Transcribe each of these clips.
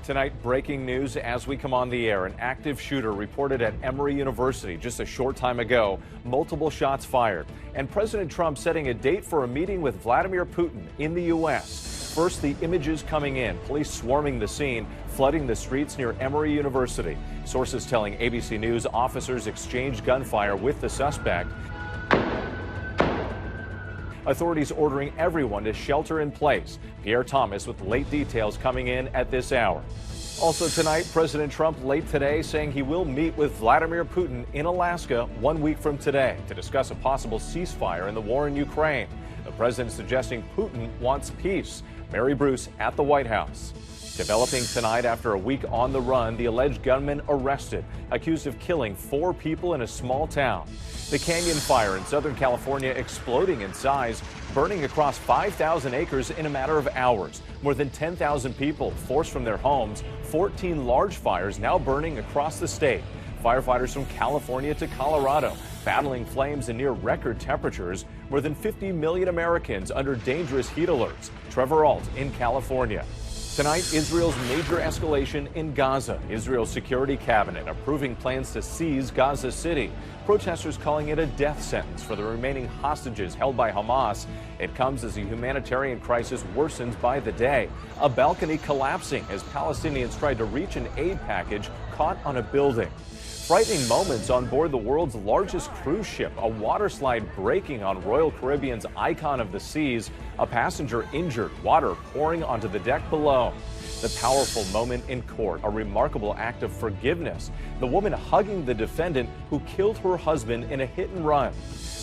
Tonight, breaking news as we come on the air. An active shooter reported at Emory University just a short time ago. Multiple shots fired. And President Trump setting a date for a meeting with Vladimir Putin in the U.S. First, the images coming in. Police swarming the scene, flooding the streets near Emory University. Sources telling ABC News officers exchanged gunfire with the suspect. Authorities ordering everyone to shelter in place. Pierre Thomas with late details coming in at this hour. Also tonight, President Trump late today saying he will meet with Vladimir Putin in Alaska 1 week from today to discuss a possible ceasefire in the war in Ukraine. The president suggesting Putin wants peace. Mary Bruce at the White House. Developing tonight after a week on the run, the alleged gunman arrested, accused of killing 4 people in a small town. The Canyon Fire in Southern California exploding in size, burning across 5,000 acres in a matter of hours. More than 10,000 people forced from their homes, 14 large fires now burning across the state. Firefighters from California to Colorado battling flames in near record temperatures. More than 50 million Americans under dangerous heat alerts. Trevor Ault in California. Tonight, Israel's major escalation in Gaza. Israel's security cabinet approving plans to seize Gaza City. Protesters calling it a death sentence for the remaining hostages held by Hamas. It comes as the humanitarian crisis worsens by the day. A balcony collapsing as Palestinians tried to reach an aid package caught on a building. Frightening moments on board the world's largest cruise ship. A water slide breaking on Royal Caribbean's Icon of the Seas. A passenger injured, water pouring onto the deck below. The powerful moment in court, a remarkable act of forgiveness. The woman hugging the defendant who killed her husband in a hit and run.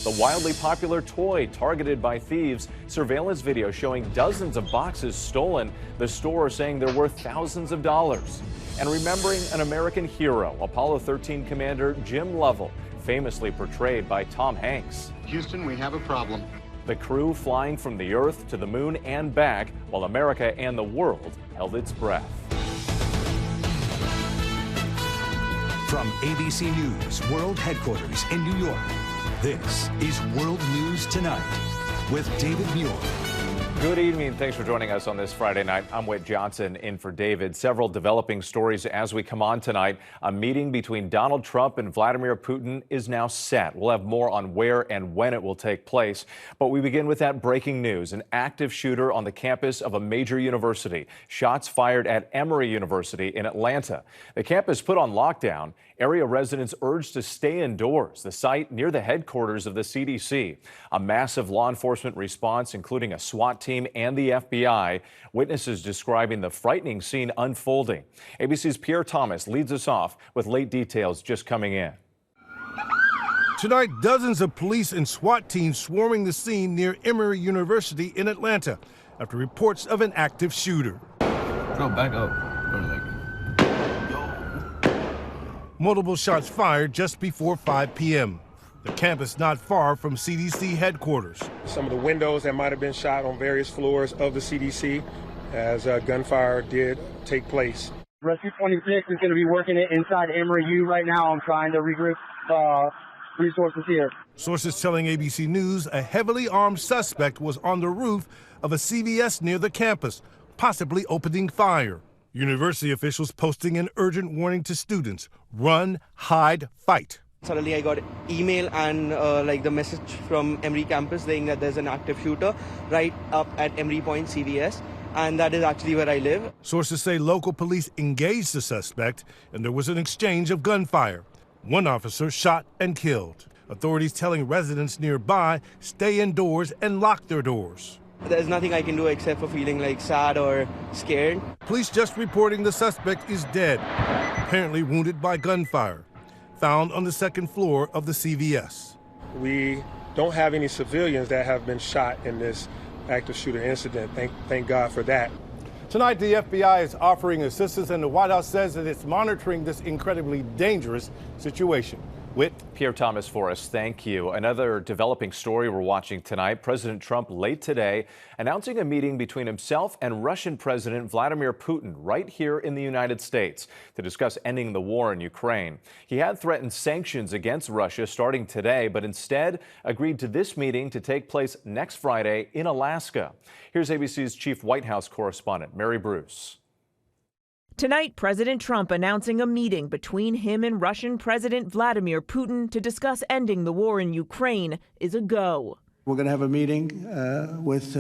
The wildly popular toy targeted by thieves. Surveillance video showing dozens of boxes stolen. The store saying they're worth thousands of dollars. And remembering an American hero, Apollo 13 Commander James Lovell, famously portrayed by Tom Hanks. Houston, we have a problem. The crew flying from the Earth to the moon and back, while America and the world held its breath. From ABC News World Headquarters in New York, this is World News Tonight with David Muir. Good evening. Thanks for joining us on this Friday night. I'm Whit Johnson in for David. Several developing stories as we come on tonight. A meeting between Donald Trump and Vladimir Putin is now set. We'll have more on where and when it will take place. But we begin with that breaking news. An active shooter on the campus of a major university. Shots fired at Emory University in Atlanta. The campus put on lockdown. Area residents urged to stay indoors. The site near the headquarters of the CDC. A massive law enforcement response, including a SWAT team and the FBI. Witnesses describing the frightening scene unfolding. ABC's Pierre Thomas leads us off with late details just coming in. Tonight, dozens of police and SWAT teams swarming the scene near Emory University in Atlanta after reports of an active shooter. Go back up. Go to that. Multiple shots fired just before 5 p.m. The campus not far from CDC headquarters. Some of the windows that might have been shot on various floors of the CDC as gunfire did take place. Rescue 26 is going to be working it inside Emory U right now. I'm trying to regroup resources here. Sources telling ABC News a heavily armed suspect was on the roof of a CVS near the campus, possibly opening fire. University officials posting an urgent warning to students: run, hide, fight. Suddenly I got email and the message from Emory campus saying that there's an active shooter right up at Emory Point CVS, and that is actually where I live. Sources say local police engaged the suspect and there was an exchange of gunfire. One officer shot and killed. Authorities telling residents nearby stay indoors and lock their doors. There's nothing I can do except for feeling sad or scared. Police just reporting the suspect is dead, apparently wounded by gunfire, found on the second floor of the CVS. We don't have any civilians that have been shot in this active shooter incident. Thank God for that. Tonight, the FBI is offering assistance, and the White House says that it's monitoring this incredibly dangerous situation. Whit. Pierre Thomas for us. Thank you. Another developing story we're watching tonight. President Trump late today announcing a meeting between himself and Russian President Vladimir Putin right here in the United States to discuss ending the war in Ukraine. He had threatened sanctions against Russia starting today, but instead agreed to this meeting to take place next Friday in Alaska. Here's ABC's chief White House correspondent, Mary Bruce. Tonight, President Trump announcing a meeting between him and Russian President Vladimir Putin to discuss ending the war in Ukraine is a go. We're going to have a meeting with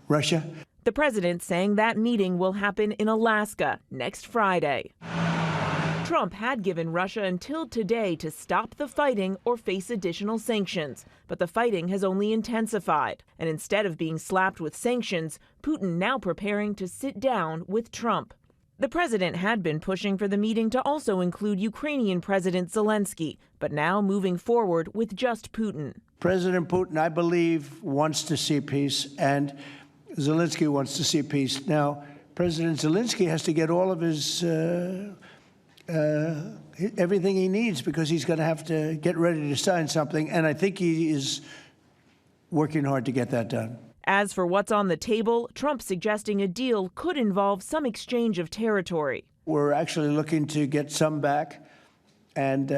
Russia. The president saying that meeting will happen in Alaska next Friday. Trump had given Russia until today to stop the fighting or face additional sanctions, but the fighting has only intensified. And instead of being slapped with sanctions, Putin now preparing to sit down with Trump. The president had been pushing for the meeting to also include Ukrainian President Zelensky, but now moving forward with just Putin. President Putin, I believe, wants to see peace, and Zelensky wants to see peace. Now, President Zelensky has to get all of his everything he needs, because he's going to have to get ready to sign something, and I think he is working hard to get that done. As for what's on the table, Trump suggesting a deal could involve some exchange of territory. We're actually looking to get some back and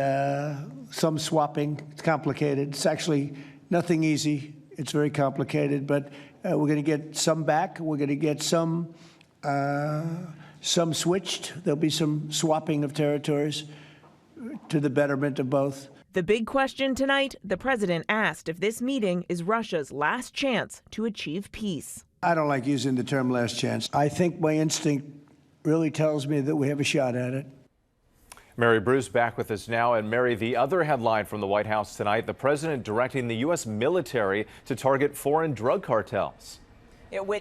some swapping. It's complicated. It's actually nothing easy. It's very complicated, but we're going to get some back. We're going to get some switched. There'll be some swapping of territories to the betterment of both. The big question tonight, the president asked if this meeting is Russia's last chance to achieve peace. I don't like using the term last chance. I think my instinct really tells me that we have a shot at it. Mary Bruce back with us now. And Mary, the other headline from the White House tonight, the president directing the U.S. military to target foreign drug cartels.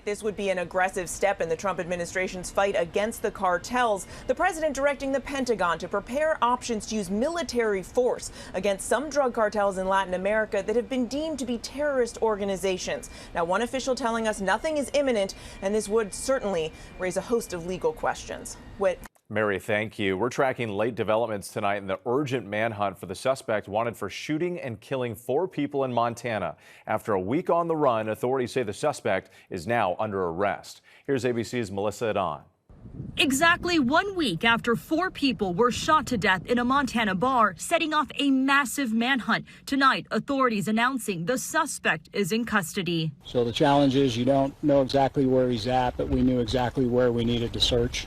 This would be an aggressive step in the Trump administration's fight against the cartels. The president directing the Pentagon to prepare options to use military force against some drug cartels in Latin America that have been deemed to be terrorist organizations. Now, one official telling us nothing is imminent, and this would certainly raise a host of legal questions. Mary, thank you. We're tracking late developments tonight in the urgent manhunt for the suspect wanted for shooting and killing 4 people in Montana. After a week on the run, authorities say the suspect is now under arrest. Here's ABC's Melissa Adon. Exactly 1 week after 4 people were shot to death in a Montana bar, setting off a massive manhunt. Tonight, authorities announcing the suspect is in custody. So the challenge is you don't know exactly where he's at, but we knew exactly where we needed to search.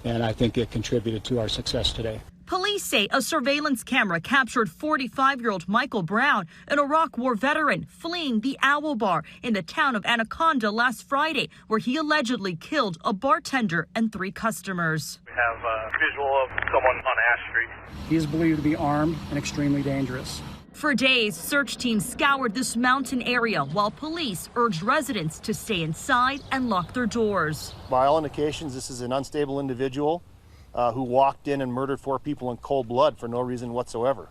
And I think it contributed to our success today. Police say a surveillance camera captured 45-year-old Michael Brown, an Iraq War veteran, fleeing the Owl Bar in the town of Anaconda last Friday, where he allegedly killed a bartender and 3 customers. We have a visual of someone on Ash Street. He is believed to be armed and extremely dangerous. For days, search teams scoured this mountain area while police urged residents to stay inside and lock their doors. By all indications, this is an unstable individual who walked in and murdered 4 people in cold blood for no reason whatsoever.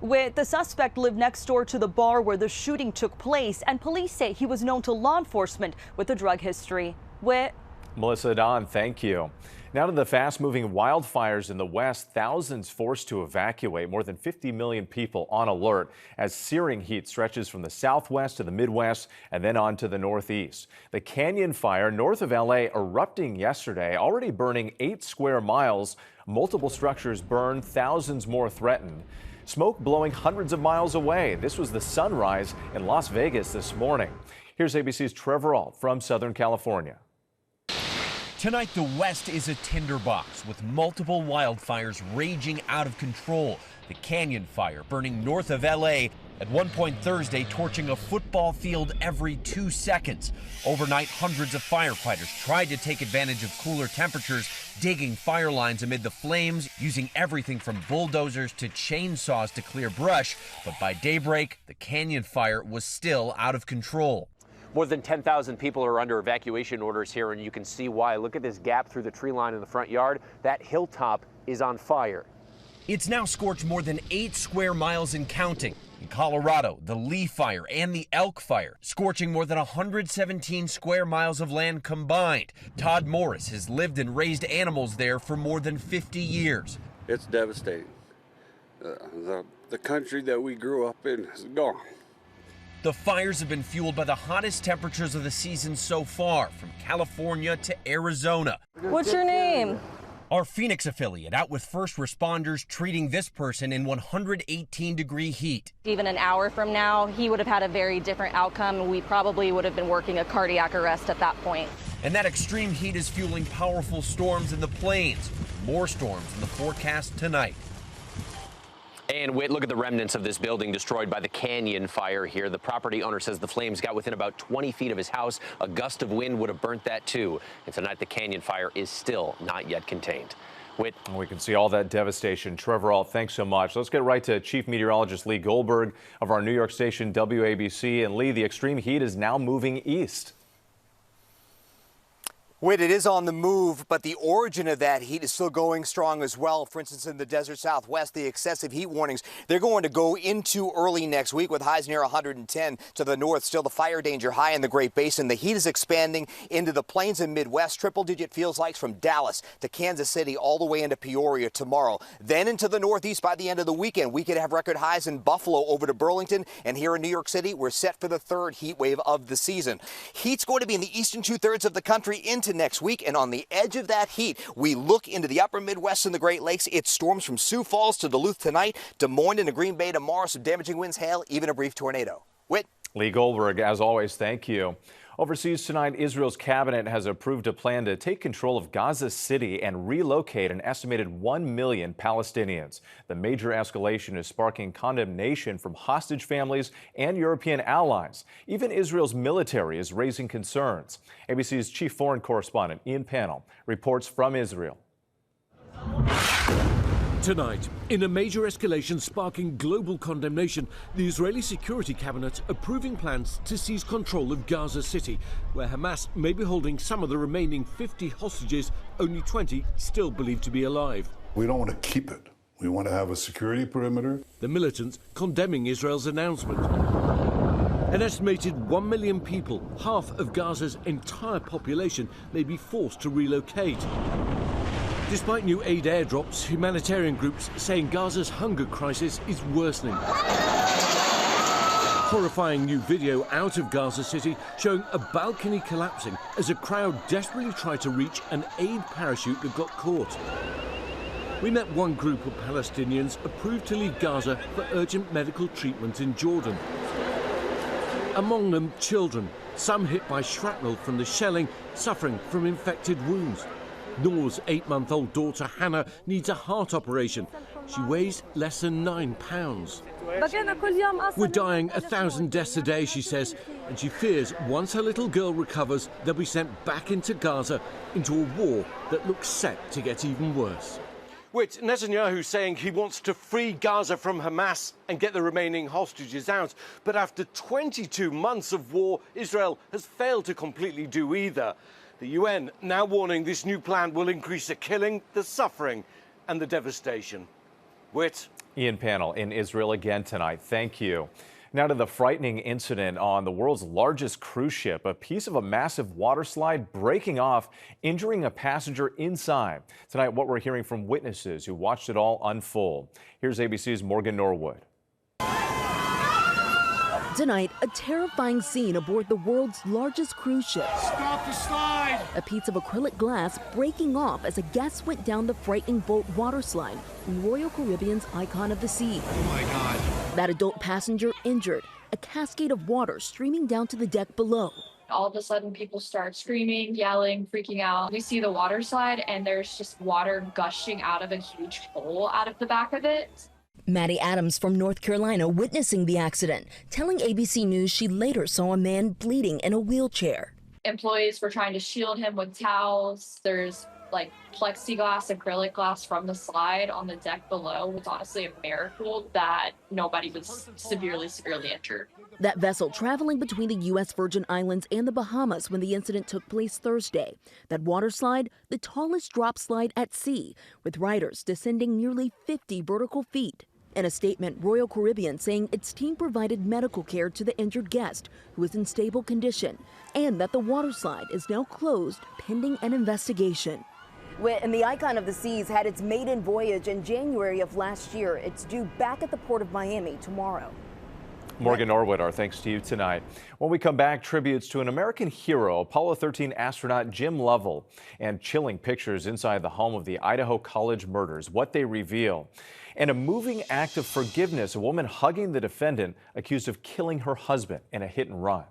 The suspect lived next door to the bar where the shooting took place, and police say he was known to law enforcement with a drug history. Melissa Adon, thank you. Now to the fast-moving wildfires in the West. Thousands forced to evacuate. More than 50 million people on alert as searing heat stretches from the Southwest to the Midwest and then on to the Northeast. The Canyon Fire north of L.A. erupting yesterday, already burning 8 square miles. Multiple structures burned, thousands more threatened. Smoke blowing hundreds of miles away. This was the sunrise in Las Vegas this morning. Here's ABC's Trevor Ault from Southern California. Tonight, the West is a tinderbox with multiple wildfires raging out of control. The Canyon Fire burning north of L.A. At one point Thursday, torching a football field every 2 seconds. Overnight, hundreds of firefighters tried to take advantage of cooler temperatures, digging fire lines amid the flames, using everything from bulldozers to chainsaws to clear brush. But by daybreak, the Canyon Fire was still out of control. More than 10,000 people are under evacuation orders here, and you can see why. Look at this gap through the tree line in the front yard. That hilltop is on fire. It's now scorched more than 8 square miles and counting. In Colorado, the Lee Fire and the Elk Fire, scorching more than 117 square miles of land combined. Todd Morris has lived and raised animals there for more than 50 years. It's devastating. The country that we grew up in is gone. The fires have been fueled by the hottest temperatures of the season so far, from California to Arizona. What's your name? Our Phoenix affiliate out with first responders treating this person in 118-degree heat. Even an hour from now, he would have had a very different outcome. We probably would have been working a cardiac arrest at that point. And that extreme heat is fueling powerful storms in the plains. More storms in the forecast tonight. And wait, look at the remnants of this building destroyed by the canyon fire here. The property owner says the flames got within about 20 feet of his house. A gust of wind would have burnt that too. And tonight the canyon fire is still not yet contained. Whit. We can see all that devastation. Trevor Ault, thanks so much. Let's get right to Chief Meteorologist Lee Goldberg of our New York station WABC. And Lee, the extreme heat is now moving east. Whit, it is on the move, but the origin of that heat is still going strong as well. For instance, in the desert Southwest, the excessive heat warnings, they're going to go into early next week with highs near 110 to the north. Still the fire danger high in the Great Basin. The heat is expanding into the plains and Midwest. Triple-digit feels like from Dallas to Kansas City all the way into Peoria tomorrow. Then into the Northeast by the end of the weekend. We could have record highs in Buffalo over to Burlington. And here in New York City, we're set for the third heat wave of the season. Heat's going to be in the eastern two-thirds of the country into next week, and on the edge of that heat, we look into the upper Midwest and the Great Lakes. It's storms from Sioux Falls to Duluth tonight, Des Moines and Green Bay tomorrow, some damaging winds, hail, even a brief tornado. Whit. Lee Goldberg, as always, thank you. Overseas tonight, Israel's cabinet has approved a plan to take control of Gaza City and relocate an estimated 1 million Palestinians. The major escalation is sparking condemnation from hostage families and European allies. Even Israel's military is raising concerns. ABC's chief foreign correspondent, Ian Pannell, reports from Israel. Tonight, in a major escalation sparking global condemnation, the Israeli Security Cabinet approving plans to seize control of Gaza City, where Hamas may be holding some of the remaining 50 hostages, only 20 still believed to be alive. We don't want to keep it. We want to have a security perimeter. The militants condemning Israel's announcement. An estimated 1 million people, half of Gaza's entire population, may be forced to relocate. Despite new aid airdrops, humanitarian groups saying Gaza's hunger crisis is worsening. Horrifying new video out of Gaza City showing a balcony collapsing as a crowd desperately tried to reach an aid parachute that got caught. We met one group of Palestinians approved to leave Gaza for urgent medical treatment in Jordan. Among them, children, some hit by shrapnel from the shelling, suffering from infected wounds. Noor's 8-month-old daughter Hannah needs a heart operation. She weighs less than 9 pounds. We're dying 1,000 deaths a day, she says, and she fears once her little girl recovers, they'll be sent back into Gaza, into a war that looks set to get even worse. Whit, Netanyahu saying he wants to free Gaza from Hamas and get the remaining hostages out. But after 22 months of war, Israel has failed to completely do either. The UN now warning this new plan will increase the killing, the suffering and the devastation. Whit. Ian Pannell in Israel again tonight. Thank you. Now to the frightening incident on the world's largest cruise ship. A piece of a massive water slide breaking off, injuring a passenger inside. Tonight, what we're hearing from witnesses who watched it all unfold. Here's ABC's Morgan Norwood. Tonight, a terrifying scene aboard the world's largest cruise ship. Stop the slide! A piece of acrylic glass breaking off as a guest went down the frightening boat water slide, Royal Caribbean's Icon of the Sea. Oh my God. That adult passenger injured, a cascade of water streaming down to the deck below. All of a sudden, people start screaming, yelling, freaking out. We see the water slide, and there's just water gushing out of a huge hole out of the back of it. Maddie Adams from North Carolina witnessing the accident, telling ABC News she later saw a man bleeding in a wheelchair. Employees were trying to shield him with towels. There's like plexiglass, acrylic glass from the slide on the deck below. It's honestly a miracle that nobody was severely injured. That vessel traveling between the U.S. Virgin Islands and the Bahamas when the incident took place Thursday. That water slide, the tallest drop slide at sea, with riders descending nearly 50 vertical feet. In a statement, Royal Caribbean saying its team provided medical care to the injured guest, who is in stable condition, and that the water slide is now closed pending an investigation. And the Icon of the Seas had its maiden voyage in January of last year. It's due back at the port of Miami tomorrow. Morgan Norwood, our thanks to you tonight. When we come back, tributes to an American hero, Apollo 13 astronaut Jim Lovell, and chilling pictures inside the home of the Idaho college murders, what they reveal. And a moving act of forgiveness, a woman hugging the defendant accused of killing her husband in a hit and run.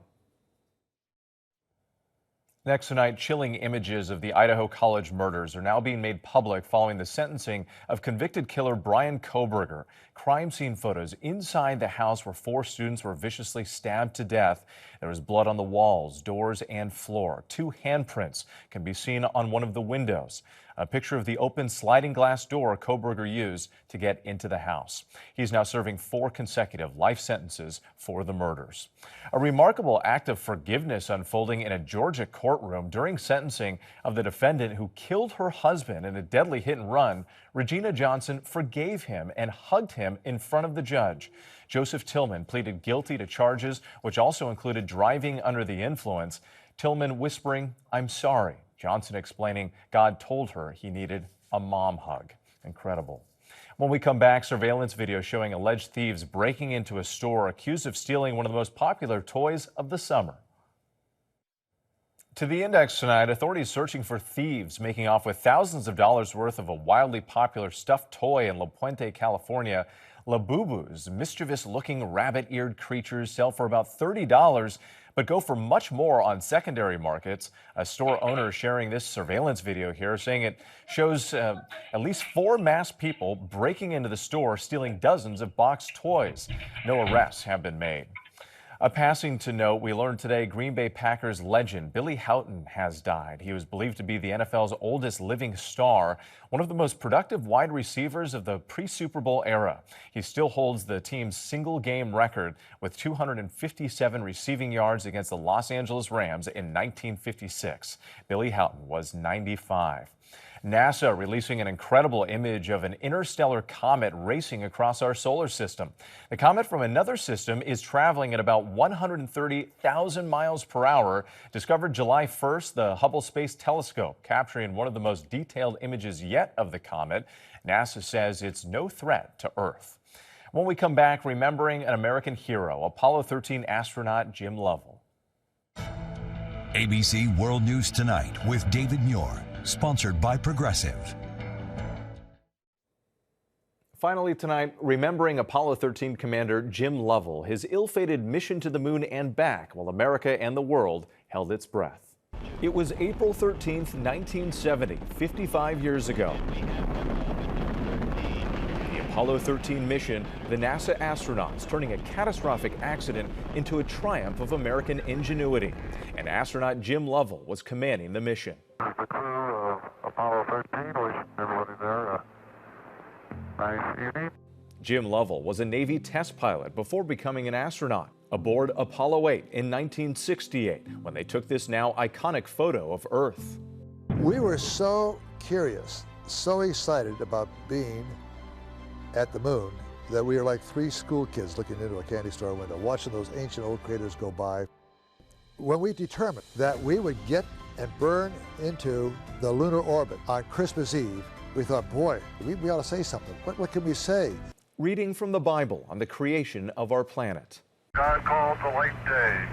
Next tonight, chilling images of the Idaho college murders are now being made public following the sentencing of convicted killer Brian Kohberger. Crime scene photos inside the house where 4 students were viciously stabbed to death. There was blood on the walls, doors, and floor. 2 handprints can be seen on one of the windows. A picture of the open sliding glass door Kohberger used to get into the house. He's now serving 4 consecutive life sentences for the murders. A remarkable act of forgiveness unfolding in a Georgia courtroom during sentencing of the defendant who killed her husband in a deadly hit and run. Regina Johnson forgave him and hugged him in front of the judge. Joseph Tillman pleaded guilty to charges which also included driving under the influence. Tillman whispering, "I'm sorry." Johnson explaining God told her he needed a mom hug. Incredible. When we come back, surveillance video showing alleged thieves breaking into a store accused of stealing one of the most popular toys of the summer. To the Index tonight, authorities searching for thieves making off with thousands of dollars worth of a wildly popular stuffed toy in La Puente, California. Labubu's mischievous-looking rabbit-eared creatures sell for about $30, but go for much more on secondary markets. A store owner sharing this surveillance video here, saying it shows at least 4 masked people breaking into the store, stealing dozens of boxed toys. No arrests have been made. A passing to note, we learned today Green Bay Packers legend Billy Howton has died. He was believed to be the NFL's oldest living star, one of the most productive wide receivers of the pre-Super Bowl era. He still holds the team's single-game record with 257 receiving yards against the Los Angeles Rams in 1956. Billy Howton was 95. NASA releasing an incredible image of an interstellar comet racing across our solar system. The comet from another system is traveling at about 130,000 miles per hour. Discovered July 1st, the Hubble Space Telescope capturing one of the most detailed images yet of the comet. NASA says it's no threat to Earth. When we come back, remembering an American hero, Apollo 13 astronaut Jim Lovell. ABC World News Tonight with David Muir. Sponsored by Progressive. Finally tonight, remembering Apollo 13 commander Jim Lovell, his ill-fated mission to the moon and back while America and the world held its breath. It was April 13th, 1970, 55 years ago. The Apollo 13 mission, the NASA astronauts turning a catastrophic accident into a triumph of American ingenuity. And astronaut Jim Lovell was commanding the mission. The crew of Apollo 13, wishing everybody there a nice evening. Jim Lovell was a Navy test pilot before becoming an astronaut aboard Apollo 8 in 1968 when they took this now iconic photo of Earth. We were so curious, so excited about being at the moon that we were like 3 school kids looking into a candy store window, watching those ancient old craters go by. When we determined that we would get and burn into the lunar orbit on Christmas Eve, we thought, boy, we ought to say something. What can we say? Reading from the Bible on the creation of our planet. God called the light day,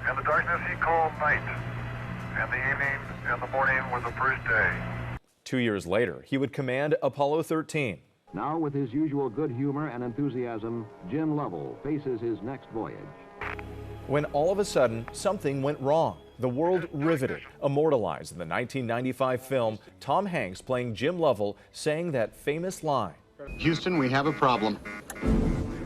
and the darkness he called night, and the evening and the morning were the first day. 2 years later, he would command Apollo 13. Now, with his usual good humor and enthusiasm, Jim Lovell faces his next voyage. When all of a sudden, something went wrong. The world riveted, immortalized in the 1995 film, Tom Hanks playing Jim Lovell saying that famous line. Houston, we have a problem.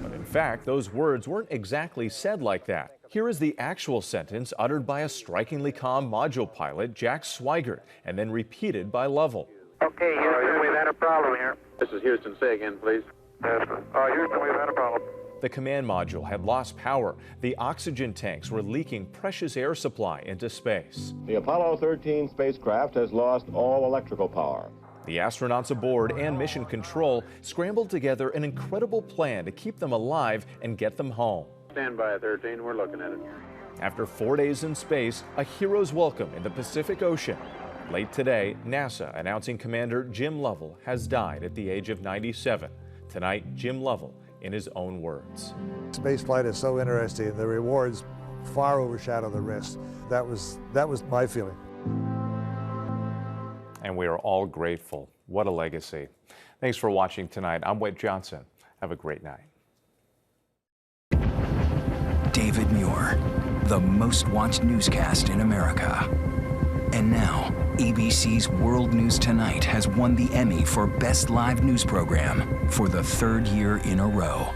But in fact, those words weren't exactly said like that. Here is the actual sentence uttered by a strikingly calm module pilot, Jack Swigert, and then repeated by Lovell. Okay, Houston, we've had a problem here. This is Houston. Say again, please. Houston, we've had a problem. The command module had lost power. The oxygen tanks were leaking precious air supply into space. The Apollo 13 spacecraft has lost all electrical power. The astronauts aboard and mission control scrambled together an incredible plan to keep them alive and get them home. Stand by, 13. We're looking at it. After 4 days in space, a hero's welcome in the Pacific Ocean. Late today, NASA announcing Commander Jim Lovell has died at the age of 97. Tonight, Jim Lovell in his own words. Space flight is so interesting. The rewards far overshadow the risks. That was my feeling. And we are all grateful. What a legacy. Thanks for watching tonight. I'm Whit Johnson. Have a great night. David Muir, the most watched newscast in America. And now, ABC's World News Tonight has won the Emmy for Best Live News Program for the third year in a row.